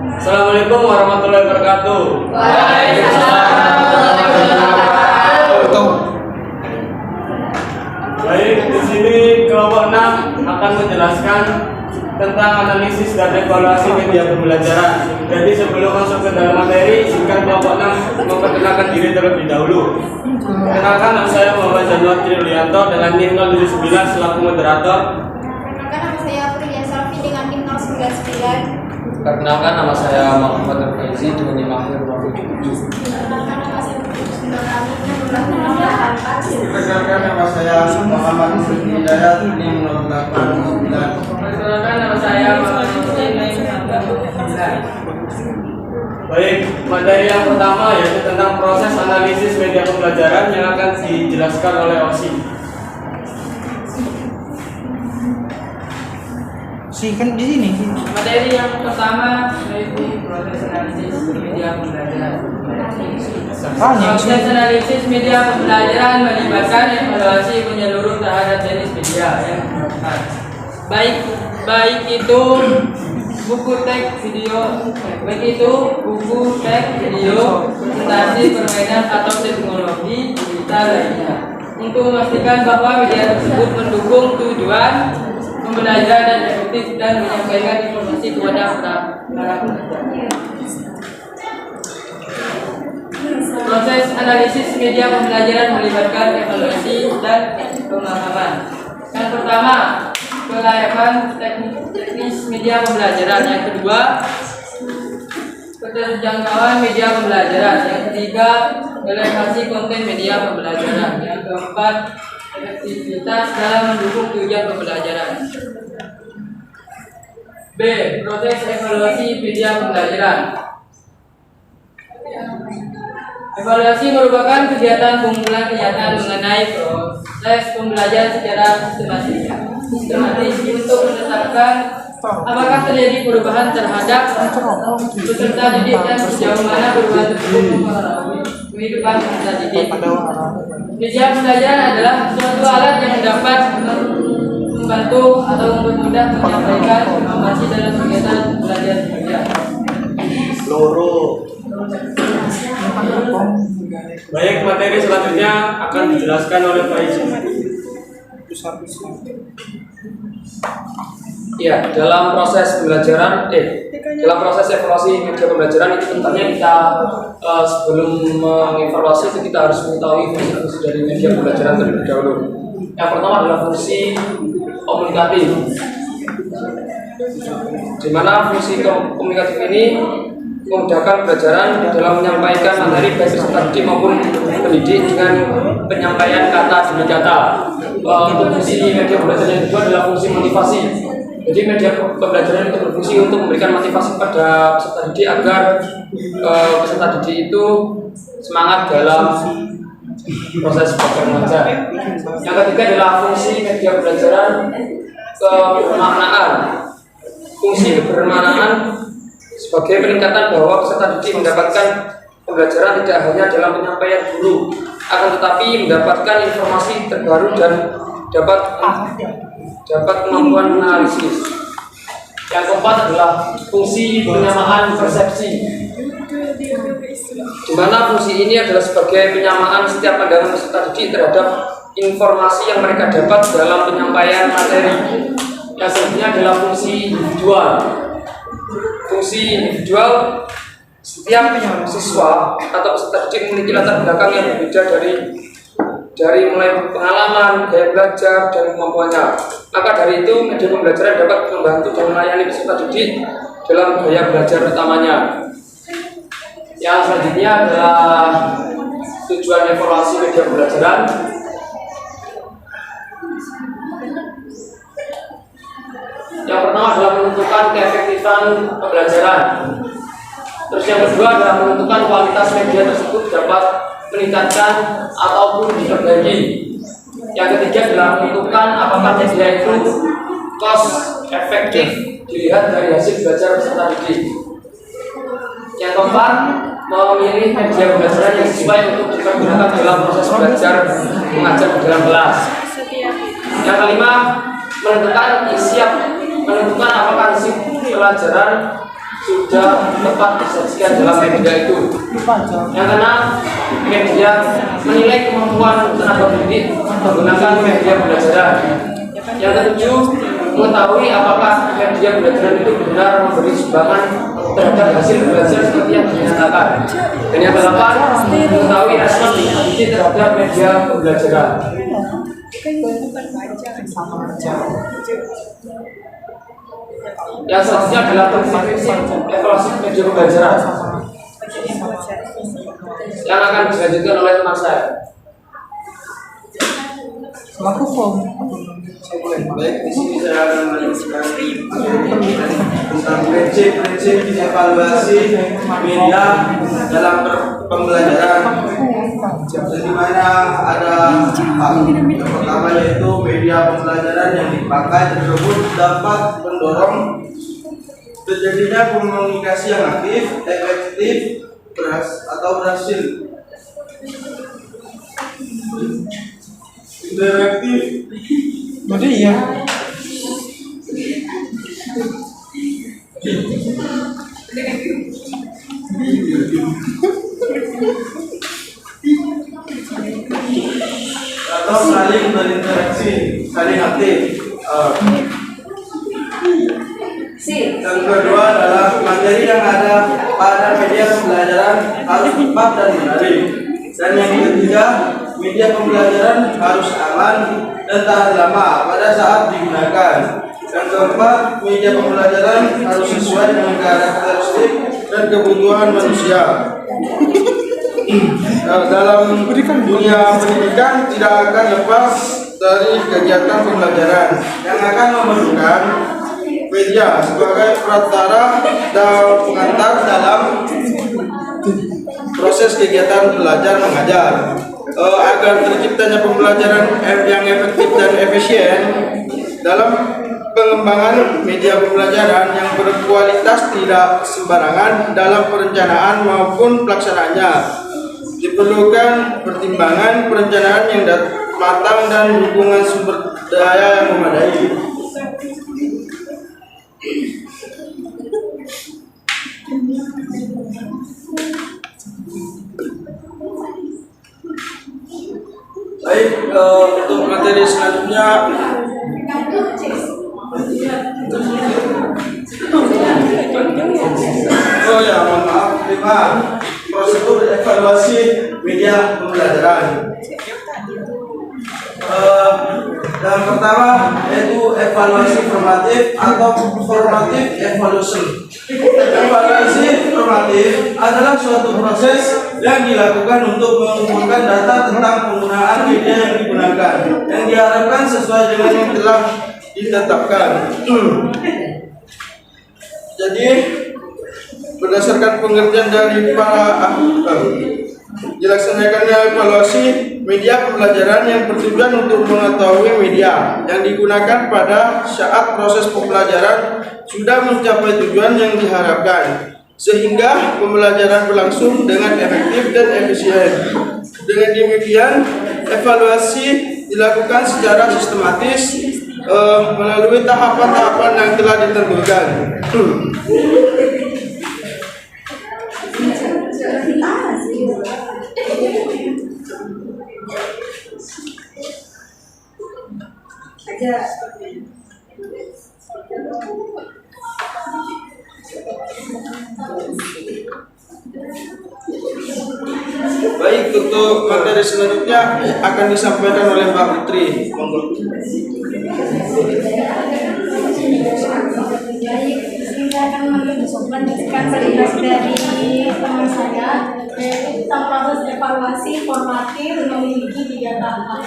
Assalamualaikum warahmatullahi wabarakatuh. Waalaikumsalam warahmatullahi wabarakatuh. Baik, di sini kelompok 6 akan menjelaskan tentang analisis dan evaluasi media pembelajaran. Jadi sebelum masuk ke dalam materi, izinkan kelompok 6 memperkenalkan diri terlebih dahulu. Perkenalkan, nama saya Muhammad Januar Triulianto dengan NIM 079 selaku moderator. Perkenalkan, nama saya Priya Salvi dengan NIM 099. Perkenalkan, nama saya Muhammad Faizi dengan NIM 027. Perkenalkan, nama saya Putri Sundari dengan NIM 088. Perkenalkan, nama saya Muhammad Yusuf Hidayat NIM 089. Perkenalkan, nama saya Muhammad Hussein NIM 089. Baik, materi yang pertama yaitu tentang proses analisis media pembelajaran yang akan dijelaskan oleh OSI. Kan di sini. Materi yang pertama yaitu proses analisis media pembelajaran. Proses analisis media pembelajaran melibatkan evaluasi menyeluruh terhadap jenis media yang digunakan. Baik itu buku teks video, presentasi, permainan atau teknologi digital lainnya. Untuk memastikan bahwa media tersebut mendukung tujuan pembelajaran dan efektif dan menyampaikan informasi kepada para pelajar. Proses analisis media pembelajaran melibatkan evaluasi dan pemahaman. Yang pertama, kelayakan teknis media pembelajaran. Yang kedua, keterjangkauan media pembelajaran. Yang ketiga, relevasi konten media pembelajaran. Yang keempat, efektivitas dalam mendukung tujuan pembelajaran. B. Proses evaluasi media pembelajaran. Evaluasi merupakan kegiatan pengumpulan kenyataan mengenai proses pembelajaran secara sistematis untuk menetapkan apakah terjadi perubahan terhadap peserta didik dan sejauh mana perubahan tersebut mempengaruhi kehidupan peserta didik. Media pembelajaran adalah suatu alat yang dapat membantu atau mempermudah menyampaikan informasi dalam kegiatan belajar mengajar. Baik, materi selanjutnya akan dijelaskan oleh Pak Izi. Ya, dalam proses pembelajaran, dalam proses evaluasi media pembelajaran itu tentunya kita sebelum mengevaluasi itu kita harus mengetahui fungsi dari media pembelajaran terlebih dahulu. Yang pertama adalah fungsi komunikatif, di mana fungsi komunikatif ini memudahkan pembelajaran dalam menyampaikan materi baik peserta didik maupun pendidik dengan penyampaian kata demi kata. Untuk fungsi media pembelajaran yang kedua adalah fungsi motivasi. Jadi media pembelajaran itu berfungsi untuk memberikan motivasi pada peserta didik agar peserta didik itu semangat dalam proses belajar mengajar. Yang ketiga adalah fungsi media pembelajaran kebermaknaan. Fungsi kebermaknaan sebagai peningkatan bahwa peserta didik mendapatkan pembelajaran tidak hanya dalam penyampaian guru, akan tetapi mendapatkan informasi terbaru dan dapat kemampuan analisis. Yang keempat adalah fungsi penyamaan persepsi, di mana fungsi ini adalah sebagai penyamaan setiap pandangan peserta didik terhadap informasi yang mereka dapat dalam penyampaian materi. Yang selanjutnya adalah fungsi individual. Fungsi individual, setiap siswa atau peserta didik memiliki latar belakang yang berbeda dari mulai pengalaman, gaya belajar, dan kemampuannya. Maka dari itu, media pembelajaran dapat membantu dan melayani peserta didik dalam gaya belajar utamanya. Yang selanjutnya adalah tujuan evaluasi media pembelajaran. Yang pertama adalah menentukan keefektifan pembelajaran. Terus yang kedua adalah menentukan kualitas media tersebut dapat meningkatkan ataupun diperbaiki. Yang ketiga adalah menentukan apakah media itu cost efektif dilihat dari hasil belajar peserta didik. Yang keempat, memilih media pembelajaran yang sesuai untuk dipergunakan dalam proses belajar mengajar di dalam kelas. Yang kelima, menentukan apakah isi pelajaran sudah tepat disajikan dalam media itu. Yang keenam, media menilai kemampuan tenaga pendidik menggunakan media pembelajaran. Yang ketujuh, mengetahui apakah media pembelajaran itu benar memberi sumbangan terhadap hasil belajar seperti yang dinyatakan. Dan yang kedelapan, mengetahui respon pendidik terhadap media pembelajaran. Yang selanjutnya adalah prinsip evaluasi media pembelajaran yang akan dilanjutkan oleh teman saya. Baik, di sini saya akan melanjutkan tentang prinsip-prinsip evaluasi media dalam pembelajaran. Di mana ada hal yang pertama yaitu media pembelajaran yang dipakai tersebut dapat mendorong terjadinya komunikasi yang aktif, efektif, atau berhasil. Interaktif. Jadi ya. Atau saling berinteraksi, saling aktif. Yang kedua adalah materi yang ada pada media pembelajaran harus tepat dan menarik. Dan yang ketiga, media pembelajaran harus aman dan tahan lama pada saat digunakan. Yang keempat, media pembelajaran harus sesuai dengan karakteristik dan kebutuhan manusia. Dalam dunia pendidikan tidak akan lepas dari kegiatan pembelajaran yang akan memerlukan media sebagai perantara dan pengantar dalam proses kegiatan belajar mengajar. Agar terciptanya pembelajaran yang efektif dan efisien dalam pengembangan media pembelajaran yang berkualitas tidak sembarangan dalam perencanaan maupun pelaksanaannya. Diperlukan pertimbangan perencanaan yang matang dan dukungan sumber daya yang memadai. Baik, untuk materi selanjutnya mohon maaf, 5. Prosedur evaluasi media pembelajaran. Yang pertama yaitu evaluasi formatif atau formative evaluation. Evaluasi formatif adalah suatu proses yang dilakukan untuk mengumpulkan data tentang penggunaan media yang digunakan, yang diharapkan sesuai dengan yang telah ditetapkan. Jadi berdasarkan pengertian dari para dilaksanakannya evaluasi media pembelajaran yang bertujuan untuk mengetahui media yang digunakan pada saat proses pembelajaran sudah mencapai tujuan yang diharapkan, sehingga pembelajaran berlangsung dengan efektif dan efisien. Dengan demikian, evaluasi dilakukan secara sistematis melalui tahapan-tahapan yang telah ditentukan. Baik, untuk materi selanjutnya akan disampaikan oleh Mbak Putri. Monggo. Saya akan melanjutkan penjelasan dari teman saya, yaitu tentang proses evaluasi formatif memiliki 3 tahap.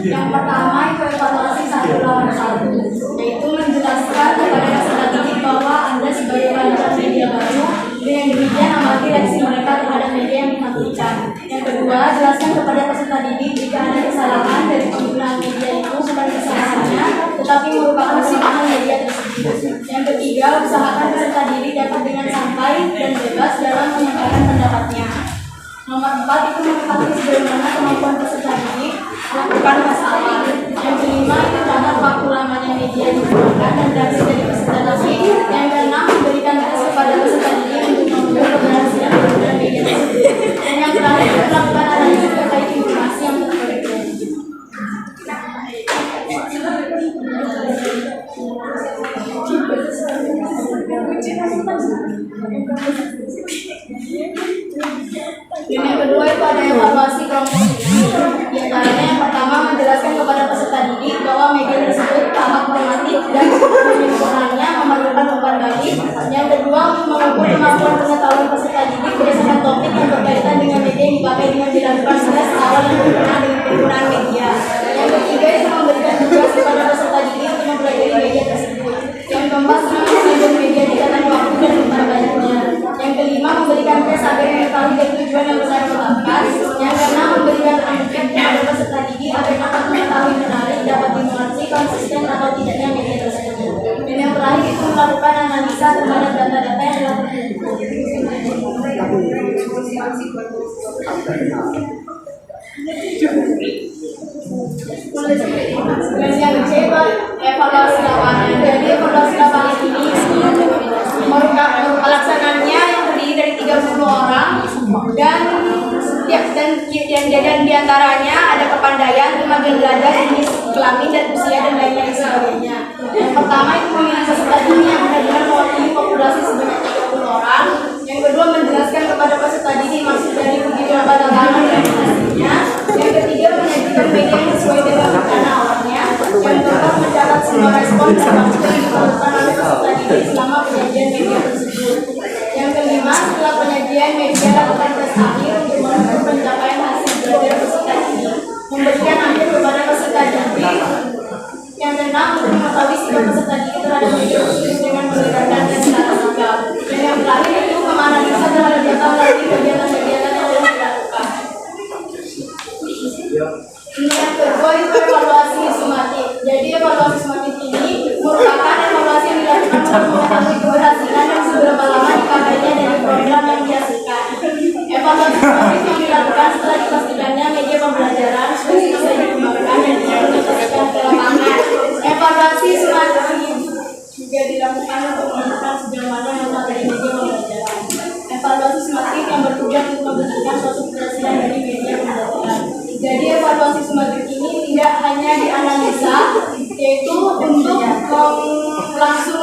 Yang pertama itu evaluasi 1-1, yaitu menjelaskan kepada peserta didik bahwa Anda sebagai pelajar media baru, dengan demikian amati reaksi mereka terhadap media yang dimaksudkan. Yang kedua, jelaskan kepada peserta didik jika ada kesalahan dari penggunaan media itu bukan kesalahannya, tetapi merupakan kesalahan media tersebut. Yang ketiga, usahakan peserta didik dapat dengan santai dan bebas dalam menyampaikan pendapatnya. Nomor 4 itu mengetahui sebagaimana kemampuan peserta didik melakukan masalah. Yang kelima itu tentang waktu lamanya media digunakan dan reaksi dari peserta didik. Yang keenam memberikan tes kepada peserta didik untuk mengukur keberhasilan penggunaan media tersebut. Dan yang terakhir itu melakukan analisis terkait informasi yang terperikan. Dan yang kedua itu ada evaluasi kelompok ini. Di antaranya yang pertama menjelaskan kepada peserta didik bahwa media tersebut amat normatif dan penggunaannya memerlukan umpan balik. Yang kedua untuk mengukur kemampuan pengetahuan peserta didik berdasarkan topik yang berkaitan dengan media yang dipakai dengan dilakukan tes awal yang berkenaan dengan penggunaan media. Yang ketiga itu memberikan tugas kepada peserta didik untuk mempelajari media tersebut. Yang keempat mengajar media di dalam waktu dan umpan baliknya. Yang kelima memberikan tes agar mengetahui dari tujuan yang bersangkutan. Yang keenam memberikan angket kepada peserta didik agar dapat mengetahui menarik, dapat dimengerti konsisten atau tidaknya media tersebut. Dan yang terakhir itu melakukan analisa terhadap data-data yang telah dan yang C evaluasi lapangan. Jadi evaluasi lapangan ini pelaksananya yang terdiri dari 30 orang dan diantaranya ada kepandaian, kemampuan belajar, jenis kelamin dan usia dan lainnya sebagainya. Yang pertama itu memilih peserta didik yang benar-benar mewakili populasi sebanyak 30 orang. Yang kedua menjelaskan kepada peserta didik maksud dari uji coba lapangan dan hasilnya. Yang ketiga menyajikan media yang sesuai dengan rencana awalnya. Yang keempat mencatat semua respon dan maksud yang dilakukan oleh peserta didik selama penyajian media tersebut. Yang kelima setelah penyajian media lakukan tes akhir untuk mengukur pencapaian hasil belajar peserta didik. Memberikan akhir kepada peserta didik. Yang keenam untuk mengetahui sikap peserta didik terhadap media tersebut dengan menggunakan tes secara sikap. Dan yang terakhir itu menganalisa terhadap data melalui kegiatan-kegiatan yang telah dilakukan. Yang kedua itu evaluasi sumatif. Jadi evaluasi sumatif ini merupakan evaluasi yang dilakukan untuk mengetahui keberhasilan dan seberapa lama dipakainya dari program yang dihasilkan. Evaluasi sumatif yang dilakukan setelah dipastikannya media pembelajaran sudah selesai dikembangkan dan diimplementasikan ke lapangan. Evaluasi sumatif juga dilakukan untuk menentukan sejauh mana materi media pembelajaran. Evaluasi sumatif yang bertujuan untuk membuktikan suatu keberhasilan dari media pembelajaran. Jadi evaluasi sumatif ini tidak hanya dianalisa, yaitu untuk langsung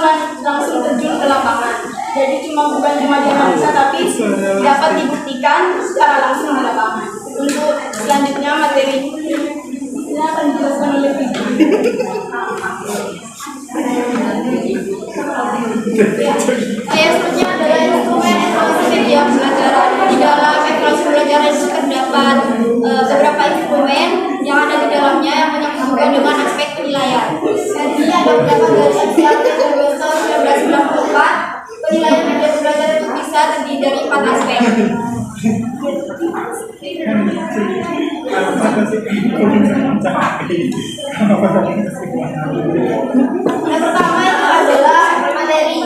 terjun ke lapangan. Jadi bukan cuma dianalisa, tapi dapat dibuktikan secara langsung di lapangan. Untuk selanjutnya materi ini akan dijelaskan oleh Vicky. Selanjutnya adalah instrumen evaluasi media pembelajaran. Di dalam evaluasi pembelajaran itu terdapat beberapa instrumen yang ada di dalamnya yang menyangkut dengan aspek penilaian. Jadi ada beberapa dari tahun 1994. Penilaian media pembelajaran itu bisa terdiri dari 4 aspek. Yang pertama itu adalah materi.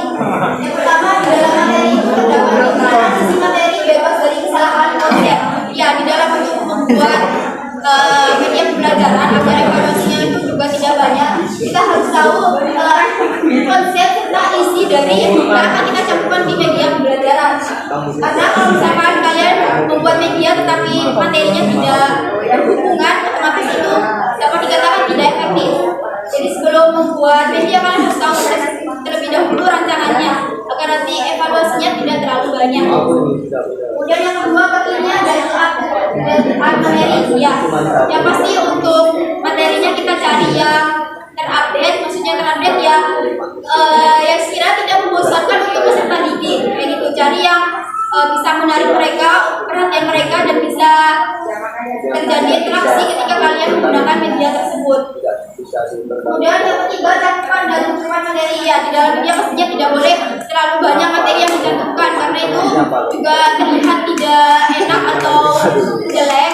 Yang pertama adalah materi itu terdapat sisi materi bebas dari kesalahan konsep. Ya, di dalam untuk membuat media pembelajaran agar evaluasinya itu juga tidak banyak, kita harus tahu konsep serta isi dari yang akan kita campurkan di media pembelajaran. Karena kalau misalkan kalian membuat media tetapi materinya tidak berhubungan, otomatis itu dapat dikatakan tidak efektif. Jadi sebelum membuat media kalian harus tahu terlebih dahulu rancangannya agar nanti evaluasinya tidak terlalu banyak. Kemudian yang kedua pastinya dari art materi. Ya, yang pasti untuk materinya kita cari yang terupdate, maksudnya terupdate yang sekiranya tidak membosankan untuk peserta didik. Kayak gitu, cari yang bisa menarik mereka, perhatian mereka, dan bisa terjadi interaksi ketika kalian menggunakan media tersebut. Kemudian yang ketiga, cakupan dan cakupan materi. Ya, di dalam media pastinya tidak boleh terlalu banyak materi yang dicantumkan karena itu juga terlihat tidak enak atau jelek.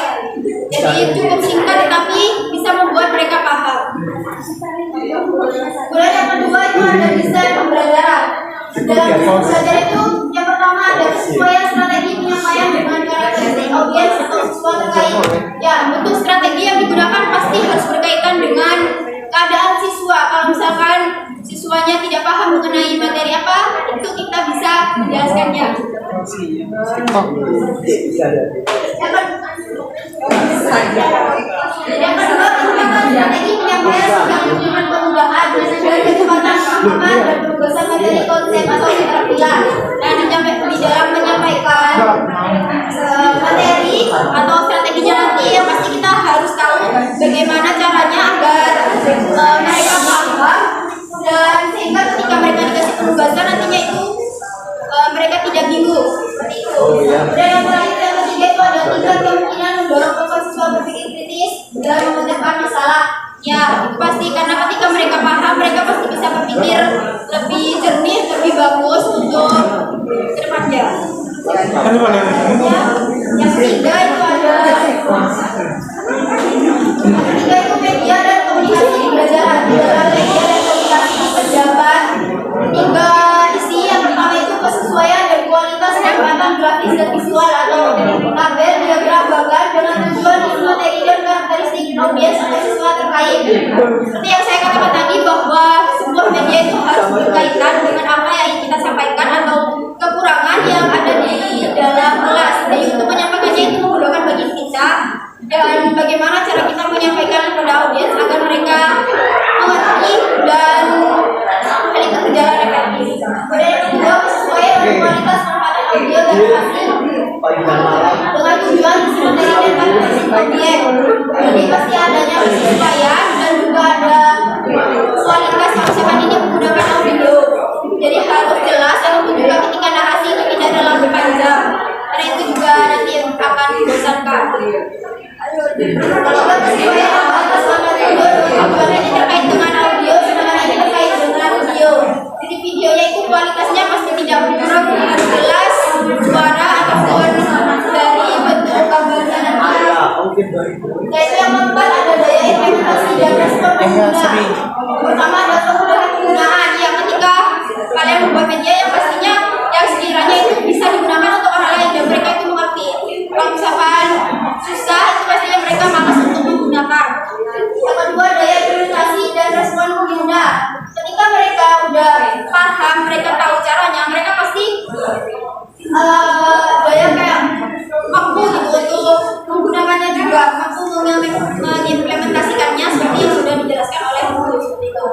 Jadi cukup singkat tetapi bisa membuat mereka paham. Kemudian yang kedua itu ada desain pembelajaran. Dalam desain pembelajaran itu yang pertama ada kesesuaian strategi penyampaian dengan karakteristik audiens Yang kedua, pengembangan strategi penyampaian dengan kemudahan dan kecepatan pemahaman dan penugasan materi konsep atau keterampilan. Dan di dalam menyampaikan materi atau strateginya nanti, yang pasti kita harus tahu bagaimana caranya agar mereka paham, dan sehingga ketika mereka dikasih penugasan nantinya itu mereka tidak bingung seperti itu. Dan yang terakhir, yang ketiga itu ada 3 kemungkinan mendorong siswa berpikir kritis dan memecahkan masalah. Ya, itu pasti karena ketika mereka paham, mereka pasti bisa berpikir lebih jernih, lebih bagus untuk kedepannya. Ya, yang ketiga itu ada media dan komunikasi pembelajaran. Di dalam media dan komunikasi pejabat, 3 isi. Yang pertama itu kesesuaian dan kualitas pendekatan grafis dan visual atau tabel, diagram, gambar dengan tujuan isi materi dan karakteristik audiens atau siswa terkait. Seperti yang saya katakan tadi, bahwa sebuah media itu harus berkaitan dengan apa yang ingin kita sampaikan atau kekurangan yang ada di dalam kelas. Jadi untuk menyampaikannya itu memudahkan bagi kita, dan bagaimana cara kita menyampaikan kepada audiens agar mereka mengerti dan hal itu berjalan efektif. Kemudian yang kedua, kesesuaian dengan kualitas manfaat audio dan hasil dengan tujuan isi materi dan karakteristik objek. Jadi pasti adanya kesesuaian dan juga ada kualitas yang misalkan ini menggunakan audio. Jadi harus jelas, dan itu juga ketika narasi itu tidak terlalu panjang, karena itu juga nanti yang akan membosankan. Kalau kesesuaian kualitas materi tujuannya ini terkait dengan audio, sedangkan ini terkait dengan video. Jadi videonya itu kualitasnya pasti tidak kurang, harus jelas, suara ataupun dari bentuk gambar dan video. Yaitu yang keempat ada daya implementasi dan respon pengguna. Pertama ada kemudahan penggunaan, yang ketika kalian membuat media yang pastinya yang sekiranya itu bisa digunakan untuk orang lain dan mereka itu mengerti. Kalau misalkan susah, itu pastinya mereka malas untuk menggunakan. Yang kedua, daya implementasi dan respon pengguna. Ketika mereka udah paham, mereka tahu caranya, mereka pasti daya kayak mampu gitu untuk menggunakannya juga, mampu mengimplementasikannya seperti yang sudah dijelaskan oleh guru seperti itu.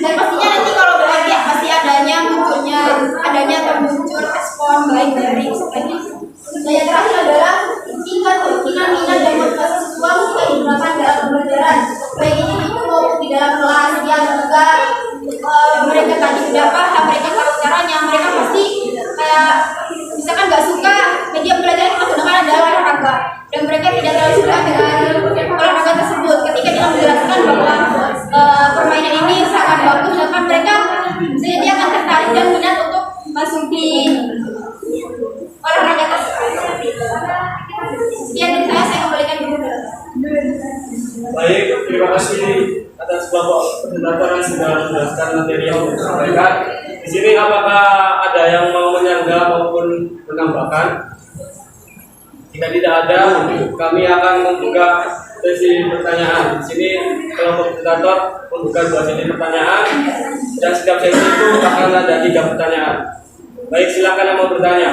Dan pastinya nanti kalau belajar pasti adanya muncul respon baik dari sebagian. Dan yang terakhir adalah tingkat kemungkinan minat dan motivasi siswa ketika digunakan dalam pembelajaran, baik ini maupun di dalam kelas. Yang juga mereka tadi sudah paham, mereka tahu caranya, mereka pasti kayak misalkan nggak suka media pembelajaran yang menggunakan adalah olahraga, dan mereka tidak terlalu suka dengan olahraga tersebut. Ketika kita menjelaskan bahwa permainan ini sangat bagus, maka mereka jadi akan tertarik dan minat untuk masuk di olahraga tersebut. Sekian dari saya kembalikan dulu. Baik, terima kasih atas Bapak presentator yang sudah menjelaskan materi yang disampaikan. Di sini apakah ada yang mau menyanggah maupun menambahkan? Jika tidak ada, kami akan membuka sesi pertanyaan. Di sini kelompok presentator membuka 2 sesi pertanyaan, dan setiap sesi itu akan ada 3 pertanyaan. Baik, silakan yang mau bertanya.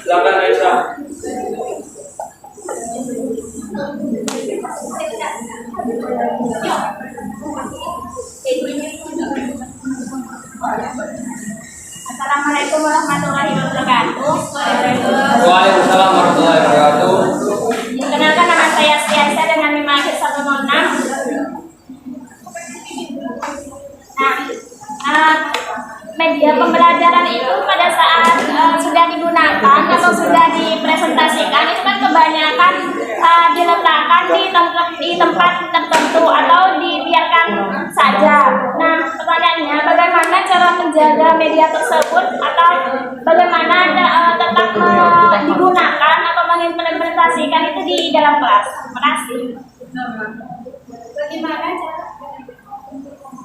Silakan Aisyah. Assalamualaikum warahmatullahi wabarakatuh. Waalaikumsalam warahmatullahi wabarakatuh. Perkenalkan, nama saya Stiasa dengan 5-106. Media pembelajaran itu pada saat sudah digunakan atau sudah dipresentasikan itu kan kebanyakan diletakkan di tempat tertentu atau dibiarkan saja. Nah, pertanyaannya bagaimana cara menjaga media tersebut atau bagaimana tetap digunakan atau mengimplementasikan itu di dalam kelas? Terima kasih.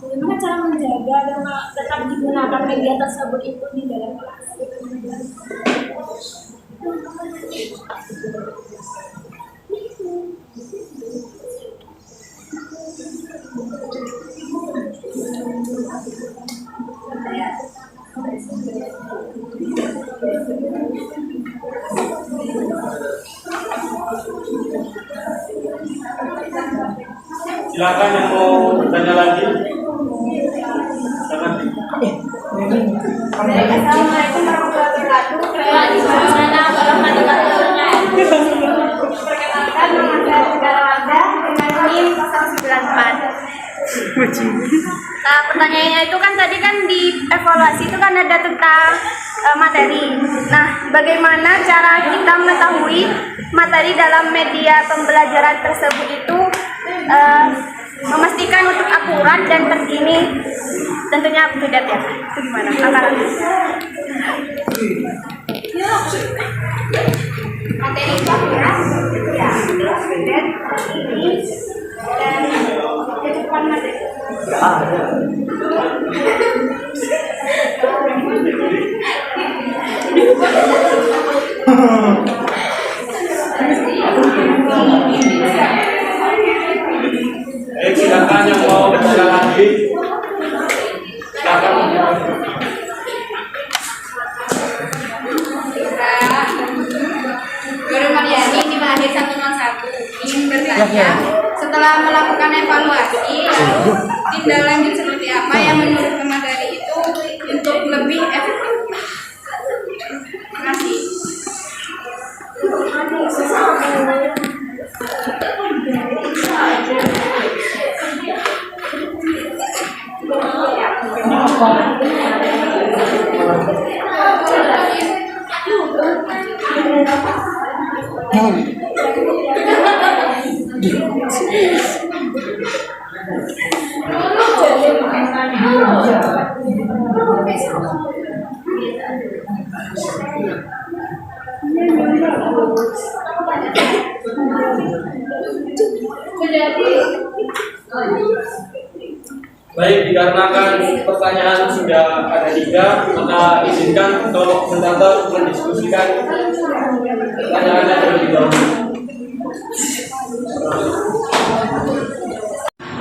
Bagaimana cara menjaga dan tetap digunakan media tersebut itu di dalam kelas? Silakan yang mau bertanya lagi. Silakan. Assalamualaikum warahmatullahi wabarakatuh. Waalaikumsalam warahmatullahi wabarakatuh. Perkenalkan, nama saya Negara Wanda dengan NIM 094. Nah, pertanyaannya itu kan tadi kan di evaluasi itu kan ada tentang materi. Nah, bagaimana cara kita mengetahui materi dalam media pembelajaran tersebut itu memastikan untuk akurat dan terkini, tentunya up to date ya. Itu gimana? Akarannya? Materi itu akurat, ya, terus dan terkini dan kecukupan materi. Silakan yang mau bertanya lagi. Silakan. Guru Mariani di Mahir 101 ingin bertanya, setelah melakukan evaluasi, lalu tindak lanjut seperti apa yang menurut materi itu untuk lebih efektif? Terima kasih. Baik, dikarenakan pertanyaan sudah ada 3, maka izinkan kelompok presentator mendiskusikan pertanyaannya terlebih dahulu.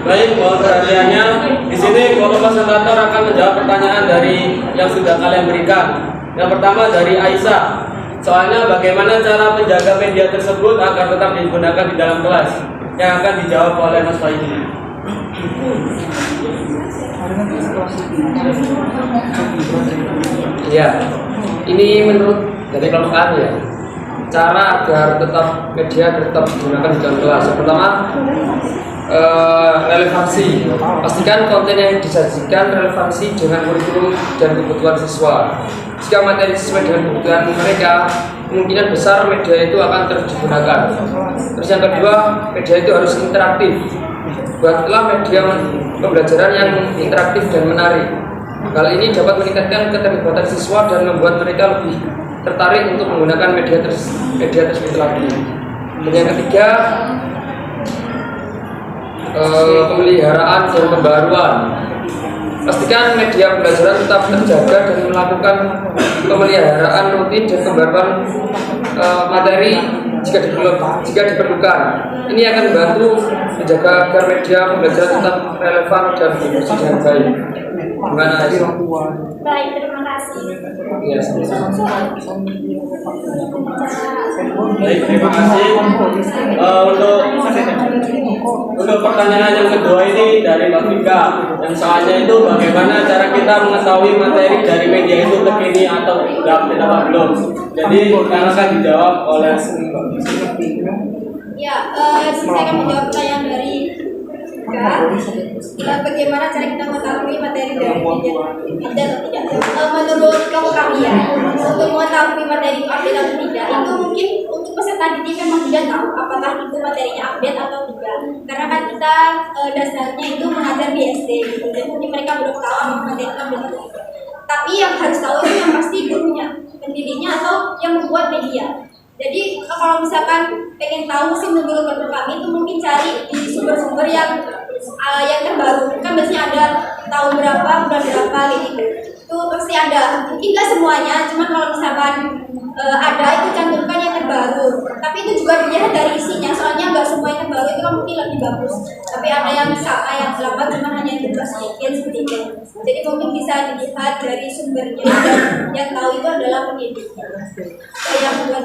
Baik, mohon perhatiannya. Di sini kelompok presentator akan menjawab pertanyaan dari yang sudah kalian berikan. Yang pertama dari Aisyah. Soalnya bagaimana cara menjaga media tersebut agar tetap digunakan di dalam kelas? Yang akan dijawab oleh Mas Faidi. Ya, ini menurut dari kelompok kami ya, cara agar tetap media tetap digunakan di dalam kelas. Yang pertama, relevansi. Pastikan konten yang disajikan relevansi dengan kurikulum dan kebutuhan siswa. Jika materi sesuai dengan kebutuhan mereka, kemungkinan besar media itu akan terus digunakan. Terus yang kedua, media itu harus interaktif. Buatlah media pembelajaran yang interaktif dan menarik. Hal ini dapat meningkatkan keterlibatan siswa dan membuat mereka lebih tertarik untuk menggunakan media tersebut lagi. Dan yang ketiga, pemeliharaan dan pembaruan. Pastikan media pembelajaran tetap terjaga dan melakukan pemeliharaan rutin dan pembaruan materi jika diperlukan. Ini akan membantu menjaga agar media pembelajaran tetap relevan dan berfungsi dengan baik. Gimana Aisyah? Baik, terima kasih. Ya, sama-sama. Baik, terima kasih. Untuk pertanyaan yang kedua ini dari Mbak Vika. Yang soalnya itu bagaimana cara kita mengetahui materi dari media itu terkini atau sudah update atau belum. Jadi akan dijawab oleh Mbak Vika. Ya, saya akan menjawab pertanyaan dari bagaimana cara kita mengetahui materi dari media atau tidak. Menurut kami ya, untuk mengetahui materi update atau tidak, itu mungkin untuk peserta didik memang tidak tahu apakah itu materinya update atau tidak. Karena kan kita dasarnya itu mengajar di SD gitu, jadi mungkin mereka belum tahu apakah materi update atau tidak. Tapi yang harus tahu itu yang pasti gurunya, pendidiknya atau yang membuat media. Jadi kalau misalkan pengen tahu sih menurut kami itu mungkin cari di sumber-sumber yang terbaru. Kan biasanya ada tahun berapa, bulan berapa gitu. Itu itu pasti ada. Mungkin nggak semuanya, cuma kalau misalkan ada itu cantumkan yang terbaru. Tapi itu juga dilihat dari isinya, soalnya nggak semua yang terbaru itu kan mungkin lebih bagus. Tapi ada yang sama yang 8 cuma hanya diubah sedikit seperti itu. Jadi mungkin bisa dilihat dari sumbernya dan yang tahu itu adalah penyidiknya. Yang buat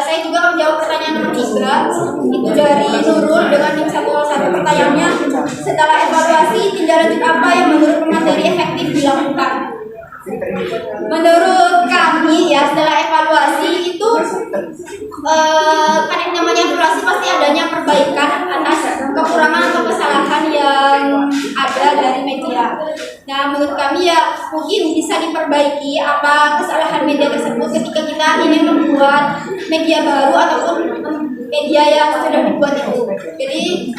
saya juga menjawab pertanyaan nomor 3 itu dari Nurul dengan NIM 101. Pertanyaannya, setelah evaluasi tindak lanjut apa yang menurut pemateri efektif dilakukan? Menurut kami ya, setelah evaluasi itu kan yang namanya evaluasi pasti adanya perbaikan atas kekurangan atau kesalahan yang ada dari media. Nah, menurut kami ya mungkin bisa diperbaiki apa kesalahan media tersebut ketika kita ingin membuat media baru ataupun media yang sudah dibuat itu. Jadi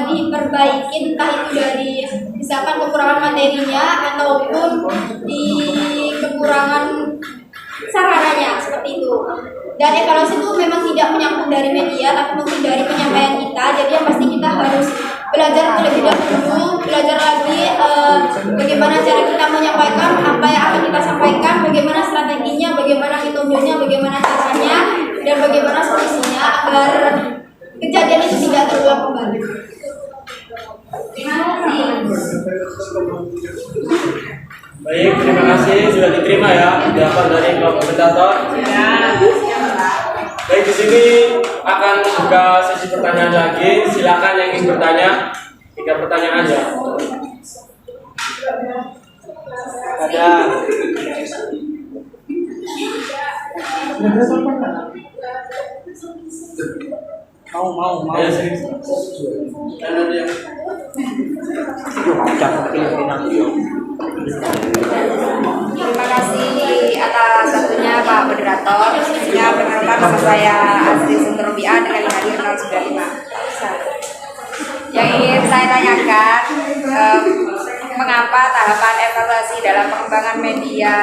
diperbaiki entah itu dari misalkan kekurangan materinya ataupun di kekurangan sarananya seperti itu. Dan evaluasi itu memang tidak menyangkut dari media, tapi mungkin dari penyampaian kita. Jadi yang pasti kita harus belajar terlebih dahulu, belajar lagi bagaimana cara kita menyampaikan apa yang akan kita sampaikan, bagaimana strateginya, bagaimana metodenya, bagaimana caranya, dan bagaimana solusinya agar kejadian itu tidak terulang kembali. Terima kasih. Baik, terima kasih sudah diterima ya jawaban dari Pak Presentator. Baik, di sini akan buka sesi pertanyaan lagi. Silakan yang ingin bertanya, 3 pertanyaan aja. Ada. Mau. Ayo, serius. Terima kasih atas waktunya Pak Moderator. Sebelumnya perkenalkan nama saya Asri Suntrobia dengan hadir 095. Yang ingin saya tanyakan, mengapa tahapan evaluasi dalam pengembangan media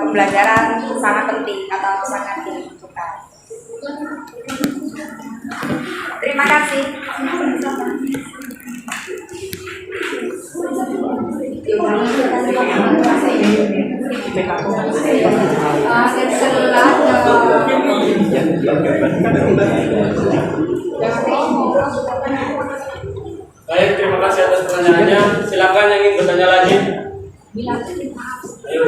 pembelajaran sangat penting atau sangat dibutuhkan? Terima kasih. Baik, terima kasih atas pertanyaannya. Silakan yang ingin bertanya lagi. Ayo.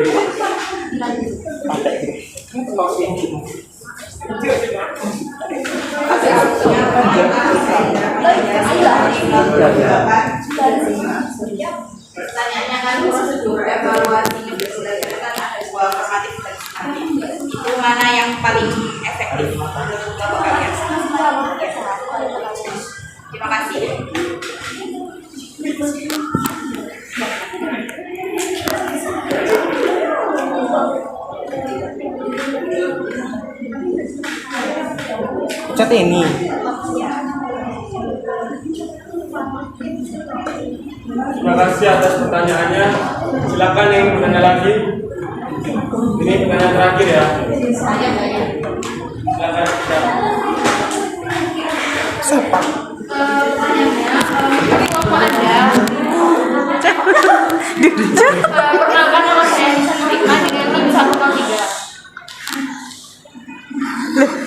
Pertanyaannya kan prosedur evaluasi media pembelajaran kan ada 2 formatif dan sistematik. Itu mana yang paling efektif menurut Bapak kalian? Terima kasih. Cat ini. Terima kasih atas pertanyaannya. Silakan yang ingin bertanya lagi. Ini pertanyaan terakhir ya. Silakan. Siapa? Pertanyaannya, kelompok Anda perkenalkan nama saya Nisa Nurikma dengan NIM 103.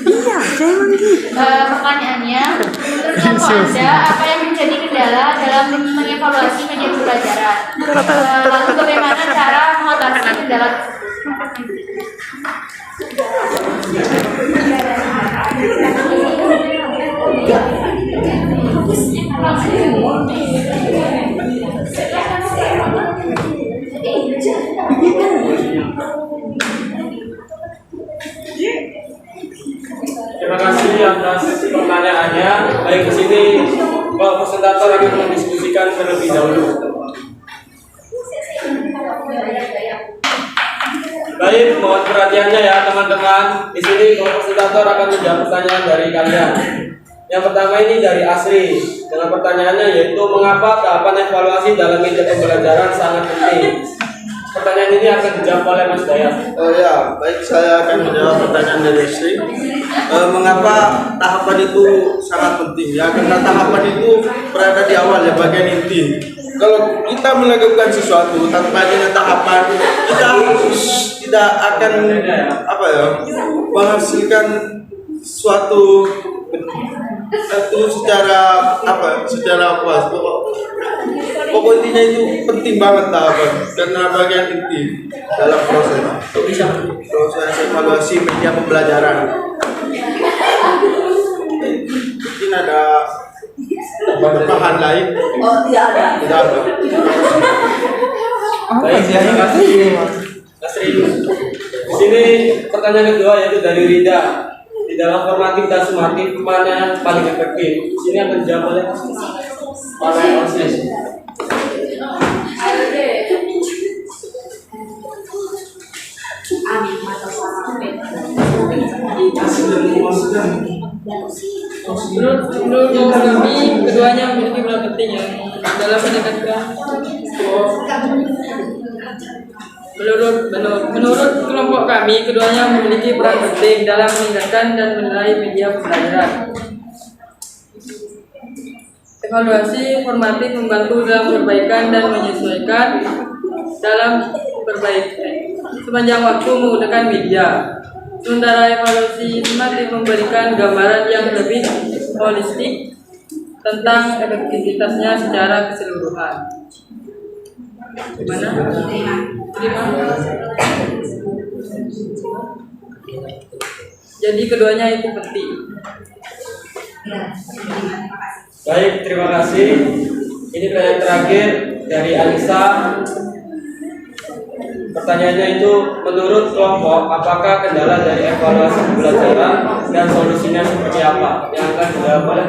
Iya, saya emang gitu. Pertanyaannya, menurut kelompok Anda apa yang menjadi kendala dalam mengevaluasi media pembelajaran? Lalu bagaimana cara mengatasi kendala Terima kasih atas pertanyaannya. Baik, di sini Pak Presentator akan mendiskusikan terlebih dahulu. Baik, mohon perhatiannya ya teman-teman. Di sini Pak Presentator akan menjawab pertanyaan dari kalian. Yang pertama ini dari Asri dengan pertanyaannya yaitu mengapa tahapan evaluasi dalam media pembelajaran sangat penting. Pertanyaan ini akan dijawab oleh Mas Dayat. Oh ya, baik, saya akan menjawab pertanyaan dari Sri. Mengapa tahapan itu sangat penting? Ya, karena tahapan itu berada di awal ya, bagian inti. Kalau kita melakukan sesuatu tanpa adanya tahapan, kita tidak akan menghasilkan suatu secara puas. Pokok intinya itu penting banget tahapan karena bagian inti dalam proses evaluasi media pembelajaran. Mungkin ada tambahan lain? Tidak ada. Tidak ada. Baik, terima kasih Mas Rindu. Di sini pertanyaan kedua yaitu dari Rida. Di dalam formatif dan sumatif mana yang paling efektif? Di sini akan dijawab oleh OSIS. Menurut kami keduanya memiliki peran penting ya dalam meningkatkan menurut kelompok kami keduanya memiliki peran penting dalam meningkatkan dan menilai media pembelajaran. Evaluasi formatif membantu dalam perbaikan dan menyesuaikan dalam perbaikan sepanjang waktu menggunakan media. Sementara evaluasi sumatif memberikan gambaran yang lebih holistik tentang efektivitasnya secara keseluruhan. Gimana? Terima. Jadi keduanya itu penting. Baik, terima kasih. Ini pertanyaan terakhir dari Anissa. Pertanyaannya itu, menurut kelompok, apakah kendala dari evaluasi pembelajaran dan solusinya seperti apa? Yang akan dijawab oleh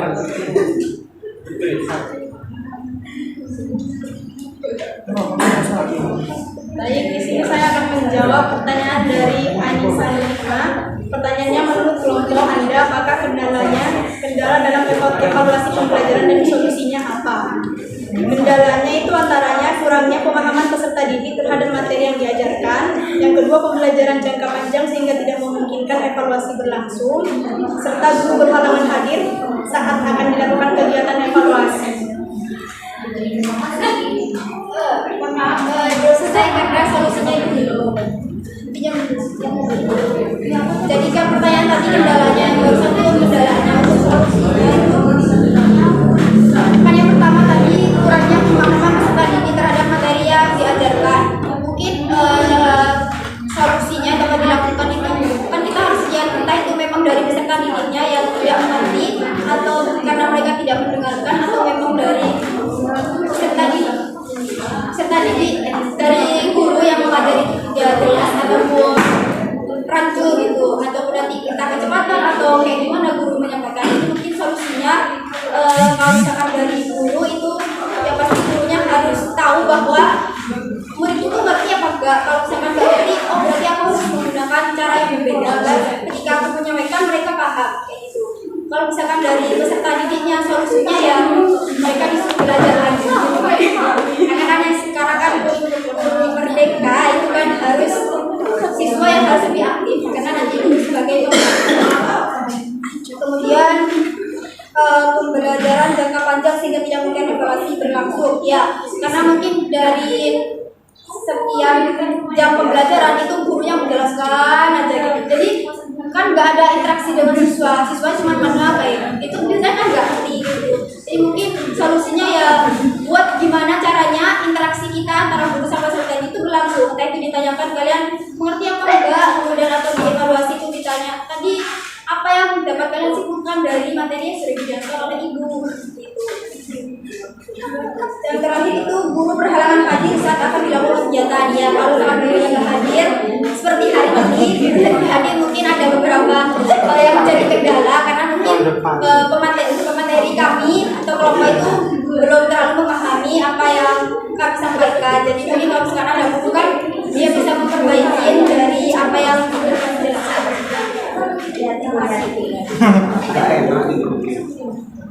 Baik, di sini saya akan menjawab pertanyaan dari Anissa Nima. Pertanyaannya, menurut kelompok Anda, apakah kendala dalam evaluasi pembelajaran dan solusinya apa? Kendalanya itu antaranya kurangnya pemahaman peserta didik terhadap materi yang diajarkan. Yang kedua, pembelajaran jangka panjang sehingga tidak memungkinkan evaluasi berlangsung, serta guru berhalangan hadir saat akan dilakukan kegiatan evaluasi. Maaf, selesai karena solusinya itu dulu. Jadi kan pertanyaan tadi kendalanya yang baru satu kendalanya untuk solusinya itu kan yang pertama tadi kurangnya pemahaman peserta didik terhadap materi yang diajarkan. Mungkin solusinya dapat dilakukan itu kan kita harus lihat entah itu memang dari peserta didiknya yang tidak mengerti atau karena mereka tidak mendengarkan atau memang dari peserta didik dari guru yang mengajari tidak jelas ataupun rancu gitu ataupun nanti kita kecepatan atau kayak gimana guru menyampaikan itu. Mungkin solusinya kalau misalkan dari guru itu ya pasti gurunya harus tahu bahwa murid itu ngerti apa enggak. Kalau misalkan nggak ngerti, oh berarti aku harus menggunakan cara yang berbeda kan ketika aku menyampaikan mereka paham kayak gitu. Kalau misalkan dari peserta didiknya solusinya ya mereka disuruh belajar lagi karena kan yang sekarang kan merdeka itu kan harus siswa yang harus lebih aktif karena nanti itu sebagai kemudian pembelajaran jangka panjang sehingga tidak mungkin evaluasi berlangsung ya karena mungkin dari sekian jam pembelajaran itu gurunya menjelaskan aja gitu jadi kan nggak ada interaksi dengan siswa cuma manual kayak itu biasanya kan nggak ngerti gitu jadi mungkin solusinya ya buat gimana caranya interaksi kita antara guru sama peserta itu berlangsung entah itu ditanyakan kalian mengerti apa enggak kemudian atau dievaluasi itu ditanya tadi apa yang dapat kalian simpulkan dari materi yang sudah dijelaskan oleh ibu gitu. Yang terakhir itu guru berhalangan hadir saat akan dilakukan kegiatan ya kalau sama gurunya nggak hadir seperti hari ini hadir mungkin ada beberapa yang menjadi kendala karena mungkin pemateri kami atau kelompok itu belum terlalu memahami apa yang kami sampaikan jadi mungkin kalau sekarang ada guru kan dia bisa memperbaiki dari apa yang kami jelaskan. Ya, terima kasih.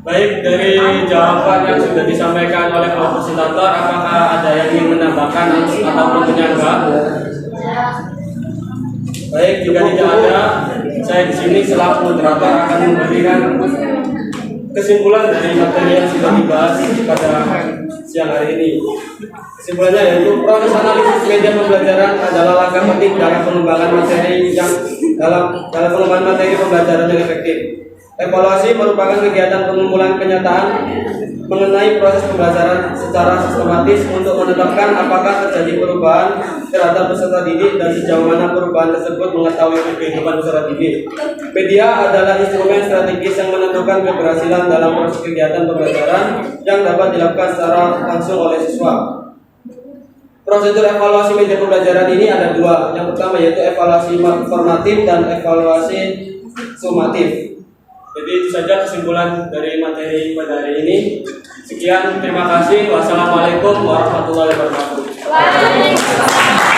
Baik, dari jawaban yang sudah disampaikan oleh Pak Fasilitator, apakah ada yang ingin menambahkan menyalahkan ataupun menyangka? Baik, jika tidak ada, saya di sini selaku moderator akan memberikan kesimpulan dari materi yang sudah dibahas pada siang hari ini. Kesimpulannya yaitu proses analisis media pembelajaran adalah langkah penting dalam pengembangan materi pembelajaran yang efektif. Evaluasi merupakan kegiatan pengumpulan kenyataan mengenai proses pembelajaran secara sistematis untuk menetapkan apakah terjadi perubahan terhadap peserta didik dan sejauh mana perubahan tersebut mengetahui kehidupan peserta didik. Media adalah instrumen strategis yang menentukan keberhasilan dalam proses kegiatan pembelajaran yang dapat dilakukan secara langsung oleh siswa. Prosedur evaluasi media pembelajaran ini ada dua. Yang pertama yaitu evaluasi formatif dan evaluasi sumatif. Jadi itu saja kesimpulan dari materi pada hari ini. Sekian, terima kasih. Wassalamualaikum warahmatullahi wabarakatuh. Waalaikumsalam.